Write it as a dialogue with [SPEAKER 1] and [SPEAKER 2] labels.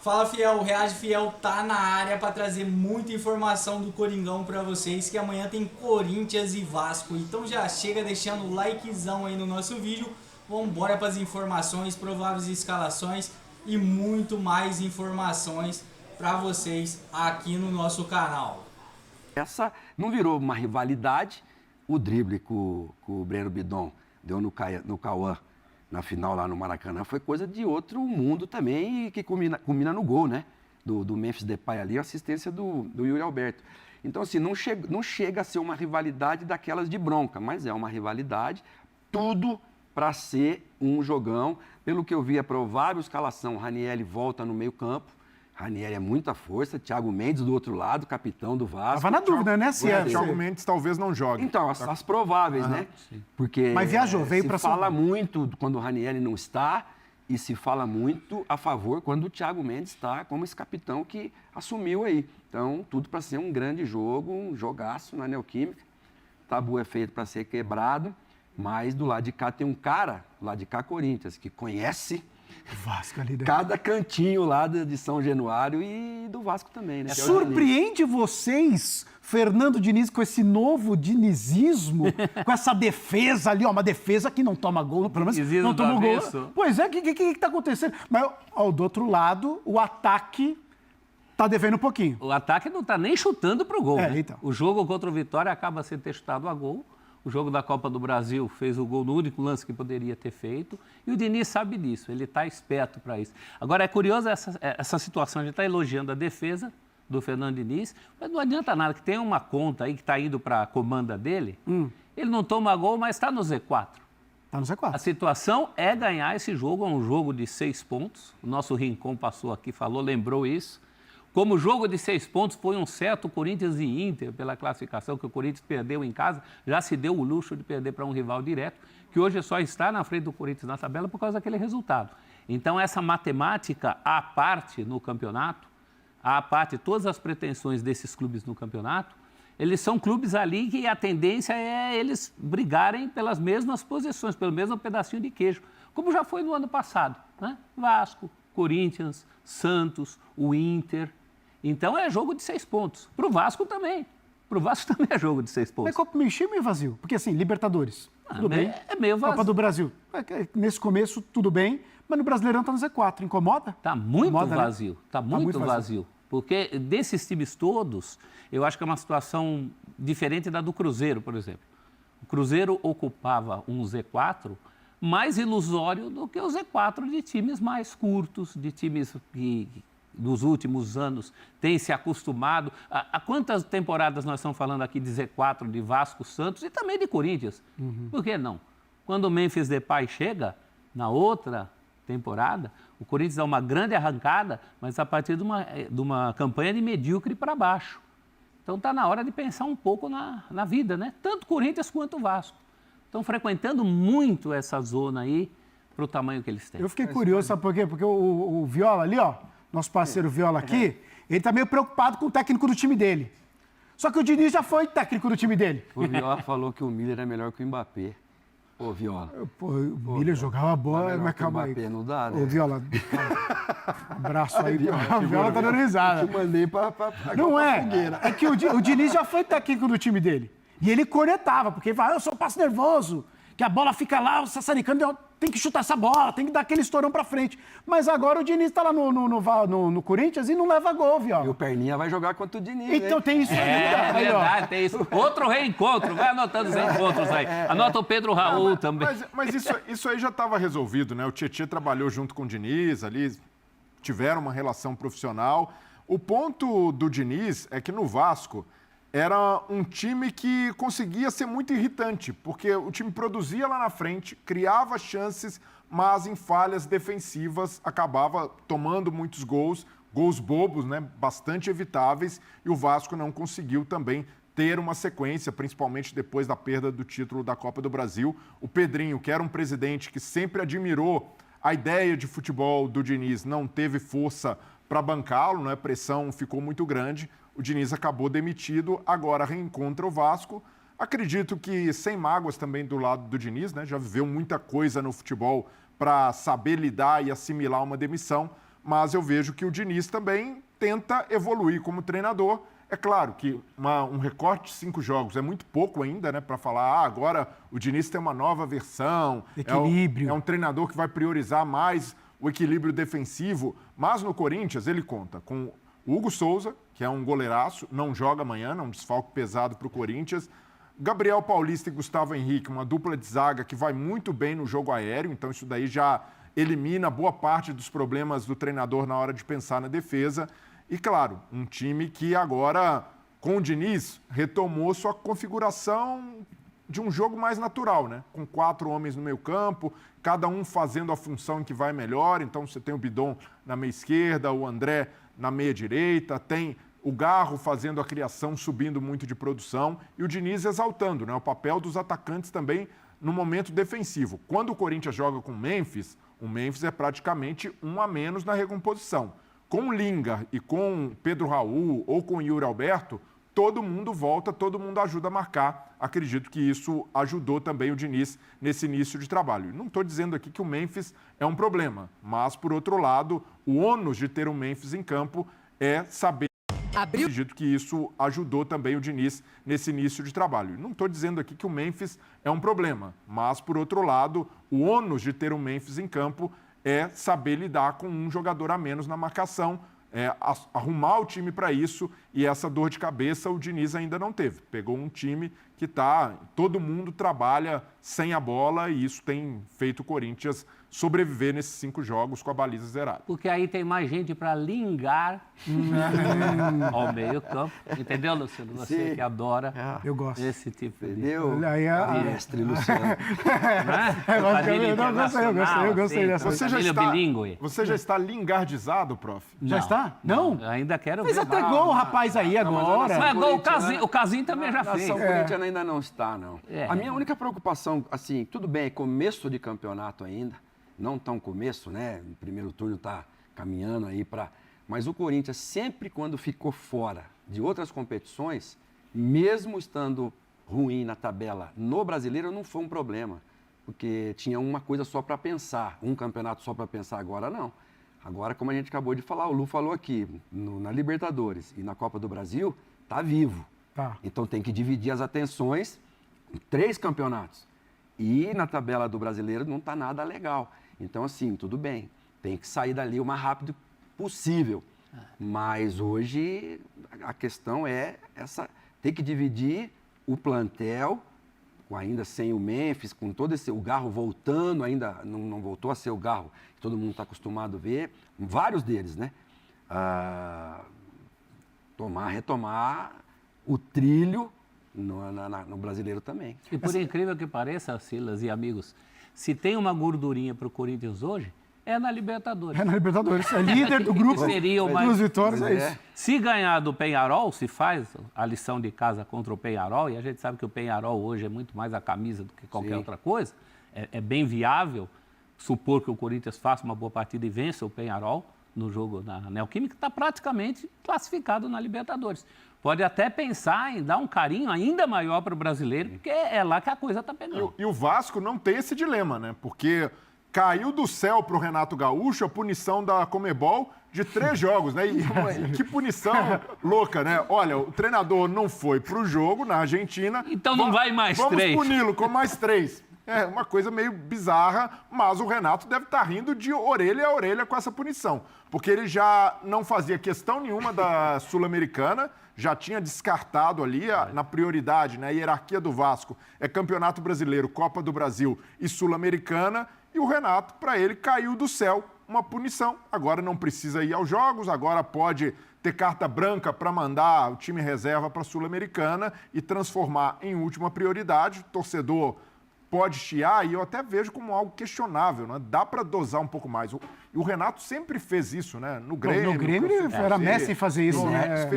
[SPEAKER 1] Fala, Fiel, o Reage Fiel tá na área para trazer muita informação do Coringão para vocês, que amanhã tem Corinthians e Vasco. Então já chega deixando o likezão aí no nosso vídeo. Vamos embora para as informações, prováveis escalações e muito mais informações para vocês aqui no nosso canal.
[SPEAKER 2] Essa não virou uma rivalidade. O drible que o Breno Bidon deu no Cauã na final lá no Maracanã foi coisa de outro mundo também e que culmina no gol, né? Do Memphis Depay ali, a assistência do Yuri Alberto. Então, assim, não chega a ser uma rivalidade daquelas de bronca, mas é uma rivalidade, tudo para ser um jogão. Pelo que eu vi, é provável escalação. Ranieri volta no meio-campo. Ranieri é muita força. Thiago Mendes do outro lado, capitão do Vasco.
[SPEAKER 3] Tava na dúvida, né? Se é.
[SPEAKER 4] Thiago Mendes talvez não jogue.
[SPEAKER 2] Então, as prováveis, né?
[SPEAKER 4] Sim.
[SPEAKER 2] Porque
[SPEAKER 3] mas viajou, veio para
[SPEAKER 2] se fala muito quando o Ranieri não está e se fala muito a favor quando o Thiago Mendes está como esse capitão que assumiu aí. Então, tudo para ser um grande jogo, um jogaço na Neoquímica. O tabu é feito para ser quebrado, mas do lado de cá tem um cara, do lado de cá Corinthians, que conhece
[SPEAKER 3] Vasco ali, né?
[SPEAKER 2] cada cantinho lá de São Januário e do Vasco também, né?
[SPEAKER 3] Surpreende vocês, Fernando Diniz, com esse novo dinizismo, com essa defesa ali, ó, uma defesa que não toma gol, pelo menos não toma gol. Pois é, o que tá acontecendo? Mas, ó, do outro lado, o ataque tá devendo um pouquinho.
[SPEAKER 5] O ataque não tá nem chutando pro gol, né?
[SPEAKER 3] Então.
[SPEAKER 5] O jogo contra o Vitória acaba sendo ter chutado a gol. O jogo da Copa do Brasil fez o gol no único lance que poderia ter feito. E o Diniz sabe disso, ele está esperto para isso. Agora, é curioso essa situação, a gente está elogiando a defesa do Fernando Diniz, mas não adianta nada, que tem uma conta aí que está indo para a comanda dele, ele não toma gol, mas está no Z4.
[SPEAKER 3] Tá no Z4.
[SPEAKER 5] A situação é ganhar esse jogo, é um jogo de 6 pontos. O nosso Rincon passou aqui, falou, lembrou isso. Como o jogo de 6 pontos foi um certo Corinthians e Inter pela classificação que o Corinthians perdeu em casa, já se deu o luxo de perder para um rival direto, que hoje só está na frente do Corinthians na tabela por causa daquele resultado. Então, essa matemática à parte no campeonato, à parte todas as pretensões desses clubes no campeonato, eles são clubes ali que a tendência é eles brigarem pelas mesmas posições, pelo mesmo pedacinho de queijo, como já foi no ano passado, né? Vasco, Corinthians, Santos, o Inter. Então é jogo de 6 pontos. Para o Vasco também. Para o Vasco também é jogo de 6 pontos.
[SPEAKER 3] Mas Copa meio cheio, meio vazio. Porque assim, Libertadores, tudo bem.
[SPEAKER 5] É meio vazio.
[SPEAKER 3] Copa do Brasil, nesse começo, tudo bem. Mas no Brasileirão tá no Z4. Incomoda?
[SPEAKER 5] Tá muito
[SPEAKER 3] Incomoda,
[SPEAKER 5] vazio.
[SPEAKER 3] Né?
[SPEAKER 5] Tá muito vazio. Porque desses times todos, eu acho que é uma situação diferente da do Cruzeiro, por exemplo. O Cruzeiro ocupava um Z4 mais ilusório do que o Z4 de times mais curtos, de times que nos últimos anos têm se acostumado. Há quantas temporadas nós estamos falando aqui de Z4, de Vasco, Santos e também de Corinthians? Por que não? Quando o Memphis Depay chega, na outra temporada, o Corinthians dá uma grande arrancada, mas a partir de uma campanha de medíocre para baixo. Então está na hora de pensar um pouco na vida, né? Tanto Corinthians quanto o Vasco. Estão frequentando muito essa zona aí para o tamanho que eles têm.
[SPEAKER 3] Eu fiquei curioso, sabe por quê? Porque o Viola ali, ó, nosso parceiro Viola aqui, ele tá meio preocupado com o técnico do time dele. Só que o Diniz já foi técnico do time dele.
[SPEAKER 2] O Viola falou que o Miller é melhor que o Mbappé. Ô, Viola.
[SPEAKER 3] O Miller jogava bola, mas calma aí.
[SPEAKER 2] Mbappé não dá, né?
[SPEAKER 3] Ô, Viola, um abraço aí. A Viola tá dando risada.
[SPEAKER 2] Eu te mandei pra
[SPEAKER 3] não é, é que o Diniz já foi técnico do time dele. E ele cornetava, porque ele falava, eu sou passo nervoso, que a bola fica lá, o sassaricando, tem que chutar essa bola, tem que dar aquele estourão pra frente. Mas agora o Diniz tá lá no Corinthians e não leva gol, Viola.
[SPEAKER 2] E o Perninha vai jogar contra o Diniz,
[SPEAKER 3] então
[SPEAKER 2] hein?
[SPEAKER 3] tem isso ainda.
[SPEAKER 5] É verdade, tem isso. Outro reencontro, vai anotando os reencontros aí. Anota o Pedro Raul também.
[SPEAKER 4] Mas isso aí já estava resolvido, né? O Tietê trabalhou junto com o Diniz ali, tiveram uma relação profissional. O ponto do Diniz é que no Vasco era um time que conseguia ser muito irritante, porque o time produzia lá na frente, criava chances, mas em falhas defensivas acabava tomando muitos gols bobos, né, bastante evitáveis, e o Vasco não conseguiu também ter uma sequência, principalmente depois da perda do título da Copa do Brasil. O Pedrinho, que era um presidente que sempre admirou a ideia de futebol do Diniz, não teve força para bancá-lo, né? A pressão ficou muito grande. O Diniz acabou demitido, agora reencontra o Vasco. Acredito que sem mágoas também do lado do Diniz, né? Já viveu muita coisa no futebol para saber lidar e assimilar uma demissão, mas eu vejo que o Diniz também tenta evoluir como treinador. É claro que um recorte de 5 jogos é muito pouco ainda, né, para falar, agora o Diniz tem uma nova versão,
[SPEAKER 3] equilíbrio.
[SPEAKER 4] É um treinador que vai priorizar mais o equilíbrio defensivo, mas no Corinthians ele conta com o Hugo Souza, que é um goleiraço, não joga amanhã, é um desfalque pesado para o Corinthians. Gabriel Paulista e Gustavo Henrique, uma dupla de zaga que vai muito bem no jogo aéreo, então isso daí já elimina boa parte dos problemas do treinador na hora de pensar na defesa. E, claro, um time que agora, com o Diniz, retomou sua configuração de um jogo mais natural, né? Com 4 homens no meio campo, cada um fazendo a função que vai melhor. Então, você tem o Bidon na meia esquerda, o André na meia direita, tem o Garro fazendo a criação, subindo muito de produção, e o Diniz exaltando, né, o papel dos atacantes também no momento defensivo. Quando o Corinthians joga com o Memphis é praticamente 1 a menos na recomposição. Com o Lingard e com Pedro Raul ou com o Yuri Alberto, todo mundo volta, todo mundo ajuda a marcar. Acredito que isso ajudou também o Diniz nesse início de trabalho. Não estou dizendo aqui que o Memphis é um problema, mas, por outro lado, o ônus de ter o Memphis em campo é saber... Acredito que isso ajudou também o Diniz nesse início de trabalho. Não estou dizendo aqui que o Memphis é um problema, mas, por outro lado, o ônus de ter o Memphis em campo é saber lidar com um jogador a menos na marcação, arrumar o time para isso, e essa dor de cabeça o Diniz ainda não teve. Pegou um time que todo mundo trabalha sem a bola, e isso tem feito o Corinthians sobreviver nesses 5 jogos com a baliza zerada.
[SPEAKER 5] Porque aí tem mais gente para lingar ao meio campo. Entendeu, Luciano? Você
[SPEAKER 2] Sim.
[SPEAKER 5] que adora
[SPEAKER 3] Eu gosto.
[SPEAKER 5] esse tipo de...
[SPEAKER 2] Entendeu?
[SPEAKER 3] Aí
[SPEAKER 2] Mestre Luciano.
[SPEAKER 3] Eu gostei dessa.
[SPEAKER 4] Você já está lingardizado, prof?
[SPEAKER 3] Já está? Não?
[SPEAKER 5] Ainda quero
[SPEAKER 3] Fez
[SPEAKER 5] ver.
[SPEAKER 3] até gol o rapaz aí agora.
[SPEAKER 5] Mas gol, o Casinho também já fez.
[SPEAKER 2] A nação corintiana ainda não está, não.
[SPEAKER 5] É.
[SPEAKER 2] A minha única preocupação, assim, tudo bem, é começo de campeonato ainda, não tão começo, né? O primeiro turno está caminhando aí para... Mas o Corinthians, sempre quando ficou fora de outras competições, mesmo estando ruim na tabela no Brasileiro, não foi um problema. Porque tinha uma coisa só para pensar, um campeonato só para pensar. Agora não. Agora, como a gente acabou de falar, o Lu falou aqui, na Libertadores e na Copa do Brasil, está vivo.
[SPEAKER 3] Tá.
[SPEAKER 2] Então tem que dividir as atenções em 3 campeonatos. E na tabela do Brasileiro não está nada legal. Então, assim, tudo bem. Tem que sair dali o mais rápido possível. Mas hoje a questão é essa. Tem que dividir o plantel, ainda sem o Memphis, com todo esse... O Garro voltando, ainda não voltou a ser o Garro que todo mundo está acostumado a ver. Vários deles, né? Retomar o trilho no Brasileiro também.
[SPEAKER 5] E por incrível que pareça, Silas e amigos, se tem uma gordurinha para o Corinthians hoje, é na Libertadores.
[SPEAKER 3] É na Libertadores. É líder do grupo.
[SPEAKER 5] Seria o mais...
[SPEAKER 3] 2 vitórias, é isso.
[SPEAKER 5] Se ganhar do Peñarol, se faz a lição de casa contra o Peñarol, e a gente sabe que o Peñarol hoje é muito mais a camisa do que qualquer outra coisa, é bem viável supor que o Corinthians faça uma boa partida e vença o Peñarol no jogo na Neoquímica, está praticamente classificado na Libertadores. Pode até pensar em dar um carinho ainda maior para o brasileiro, porque é lá que a coisa está pegando.
[SPEAKER 4] E o Vasco não tem esse dilema, né? Porque caiu do céu para o Renato Gaúcho a punição da Conmebol de 3 jogos, né? E que punição louca, né? Olha, o treinador não foi para o jogo na Argentina.
[SPEAKER 5] Então não vai mais 3.
[SPEAKER 4] Vamos puni-lo com mais 3. É uma coisa meio bizarra, mas o Renato deve estar rindo de orelha a orelha com essa punição. Porque ele já não fazia questão nenhuma da Sul-Americana, já tinha descartado ali na prioridade, na hierarquia do Vasco, é Campeonato Brasileiro, Copa do Brasil e Sul-Americana, e o Renato, para ele, caiu do céu uma punição. Agora não precisa ir aos jogos, agora pode ter carta branca para mandar o time reserva para a Sul-Americana e transformar em última prioridade. O torcedor pode chiar, e eu até vejo como algo questionável, né? Dá para dosar um pouco mais. E o Renato sempre fez isso, né? No Grêmio.
[SPEAKER 3] No Grêmio ele era mestre em fazer isso, né?